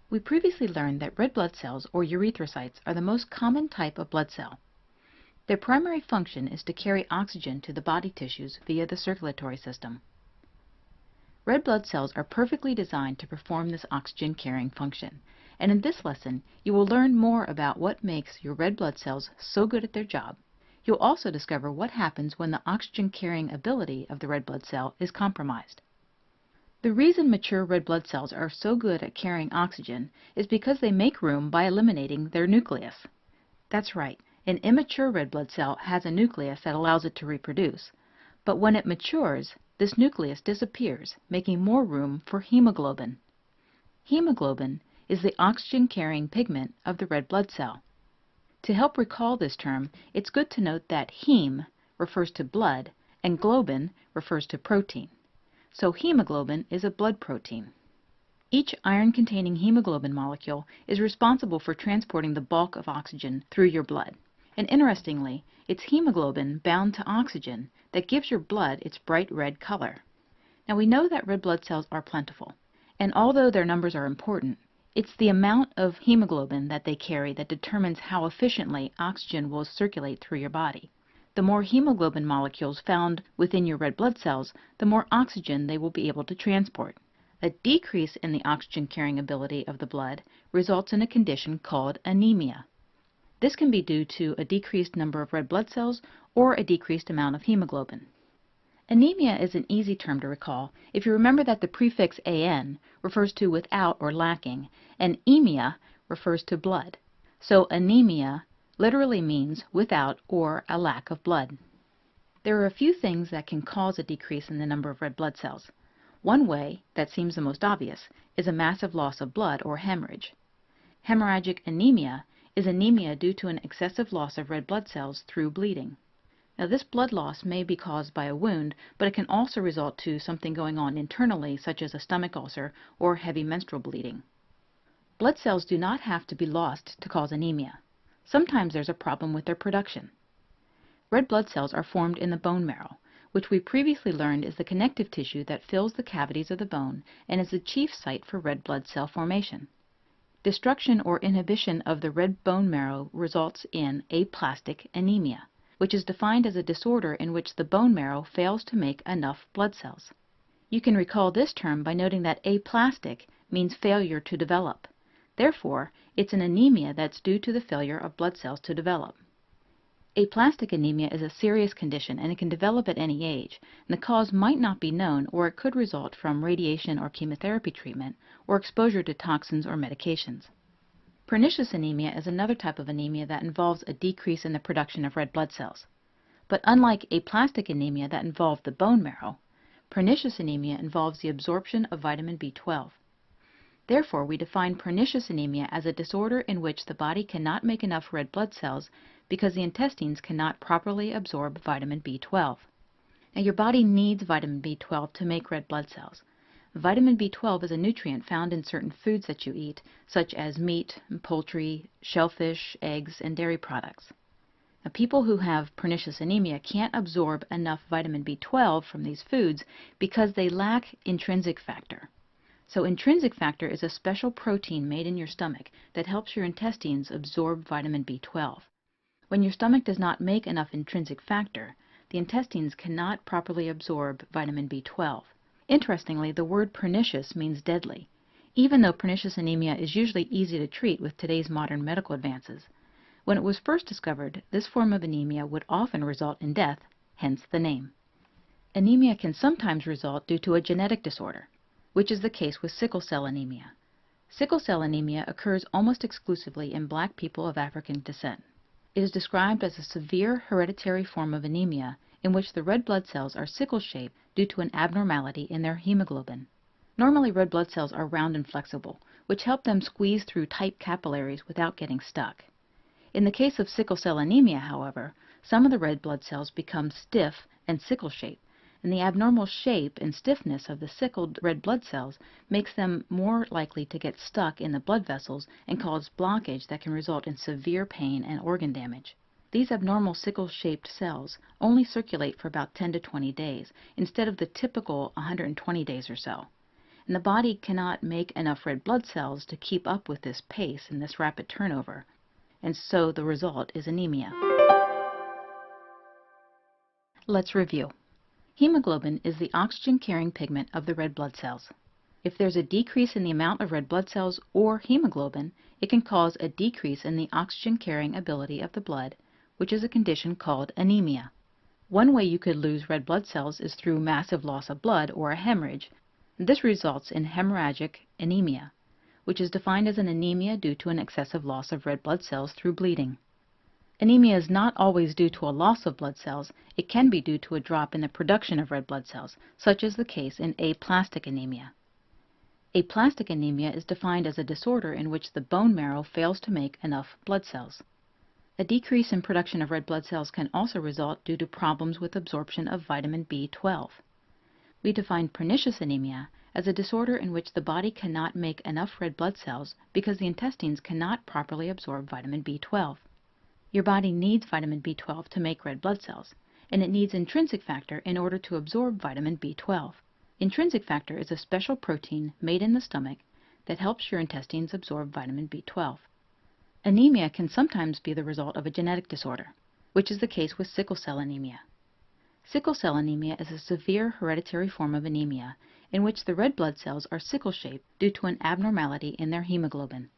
We previously learned that red blood cells, or erythrocytes, are the most common type of blood cell. Their primary function is to carry oxygen to the body tissues via the circulatory system. Red blood cells are perfectly designed to perform this oxygen-carrying function, and in this lesson you will learn more about what makes your red blood cells so good at their job. You'll also discover what happens when the oxygen-carrying ability of the red blood cell is compromised. The reason mature red blood cells are so good at carrying oxygen is because they make room by eliminating their nucleus. That's right, an immature red blood cell has a nucleus that allows it to reproduce, but when it matures, this nucleus disappears, making more room for hemoglobin. Hemoglobin is the oxygen-carrying pigment of the red blood cell. To help recall this term, it's good to note that heme refers to blood and globin refers to protein. So hemoglobin is a blood protein. Each iron-containing hemoglobin molecule is responsible for transporting the bulk of oxygen through your blood. And interestingly, it's hemoglobin bound to oxygen that gives your blood its bright red color. Now we know that red blood cells are plentiful, and although their numbers are important, it's the amount of hemoglobin that they carry that determines how efficiently oxygen will circulate through your body. The more hemoglobin molecules found within your red blood cells, the more oxygen they will be able to transport. A decrease in the oxygen-carrying ability of the blood results in a condition called anemia. This can be due to a decreased number of red blood cells or a decreased amount of hemoglobin. Anemia is an easy term to recall if you remember that the prefix "an" refers to without or lacking, and emia refers to blood. So anemia literally means without or a lack of blood. There are a few things that can cause a decrease in the number of red blood cells. One way, that seems the most obvious, is a massive loss of blood or hemorrhage. Hemorrhagic anemia is anemia due to an excessive loss of red blood cells through bleeding. Now this blood loss may be caused by a wound, but it can also result to something going on internally, such as a stomach ulcer or heavy menstrual bleeding. Blood cells do not have to be lost to cause anemia. Sometimes there's a problem with their production. Red blood cells are formed in the bone marrow, which we previously learned is the connective tissue that fills the cavities of the bone and is the chief site for red blood cell formation. Destruction or inhibition of the red bone marrow results in aplastic anemia, which is defined as a disorder in which the bone marrow fails to make enough blood cells. You can recall this term by noting that aplastic means failure to develop. Therefore, it's an anemia that's due to the failure of blood cells to develop. Aplastic anemia is a serious condition and it can develop at any age, and the cause might not be known, or it could result from radiation or chemotherapy treatment or exposure to toxins or medications. Pernicious anemia is another type of anemia that involves a decrease in the production of red blood cells. But unlike aplastic anemia that involved the bone marrow, pernicious anemia involves the absorption of vitamin B12. Therefore, we define pernicious anemia as a disorder in which the body cannot make enough red blood cells because the intestines cannot properly absorb vitamin B12. Now, your body needs vitamin B12 to make red blood cells. Vitamin B12 is a nutrient found in certain foods that you eat, such as meat, poultry, shellfish, eggs, and dairy products. Now, people who have pernicious anemia can't absorb enough vitamin B12 from these foods because they lack intrinsic factor. So intrinsic factor is a special protein made in your stomach that helps your intestines absorb vitamin B12. When your stomach does not make enough intrinsic factor, the intestines cannot properly absorb vitamin B12. Interestingly, the word pernicious means deadly. Even though pernicious anemia is usually easy to treat with today's modern medical advances, when it was first discovered, this form of anemia would often result in death, hence the name. Anemia can sometimes result due to a genetic disorder, which is the case with sickle cell anemia. Sickle cell anemia occurs almost exclusively in black people of African descent. It is described as a severe hereditary form of anemia in which the red blood cells are sickle-shaped due to an abnormality in their hemoglobin. Normally, red blood cells are round and flexible, which help them squeeze through tight capillaries without getting stuck. In the case of sickle cell anemia, however, some of the red blood cells become stiff and sickle-shaped, and the abnormal shape and stiffness of the sickled red blood cells makes them more likely to get stuck in the blood vessels and cause blockage that can result in severe pain and organ damage. These abnormal sickle-shaped cells only circulate for about 10 to 20 days, instead of the typical 120 days or so. and the body cannot make enough red blood cells to keep up with this pace and this rapid turnover, and so the result is anemia. Let's review. Hemoglobin is the oxygen-carrying pigment of the red blood cells. If there's a decrease in the amount of red blood cells or hemoglobin, it can cause a decrease in the oxygen-carrying ability of the blood, which is a condition called anemia. One way you could lose red blood cells is through massive loss of blood or a hemorrhage. This results in hemorrhagic anemia, which is defined as an anemia due to an excessive loss of red blood cells through bleeding. Anemia is not always due to a loss of blood cells. It can be due to a drop in the production of red blood cells, such as the case in aplastic anemia. Aplastic anemia is defined as a disorder in which the bone marrow fails to make enough blood cells. A decrease in production of red blood cells can also result due to problems with absorption of vitamin B12. We define pernicious anemia as a disorder in which the body cannot make enough red blood cells because the intestines cannot properly absorb vitamin B12. Your body needs vitamin B12 to make red blood cells, and it needs intrinsic factor in order to absorb vitamin B12. Intrinsic factor is a special protein made in the stomach that helps your intestines absorb vitamin B12. Anemia can sometimes be the result of a genetic disorder, which is the case with sickle cell anemia. Sickle cell anemia is a severe hereditary form of anemia in which the red blood cells are sickle-shaped due to an abnormality in their hemoglobin.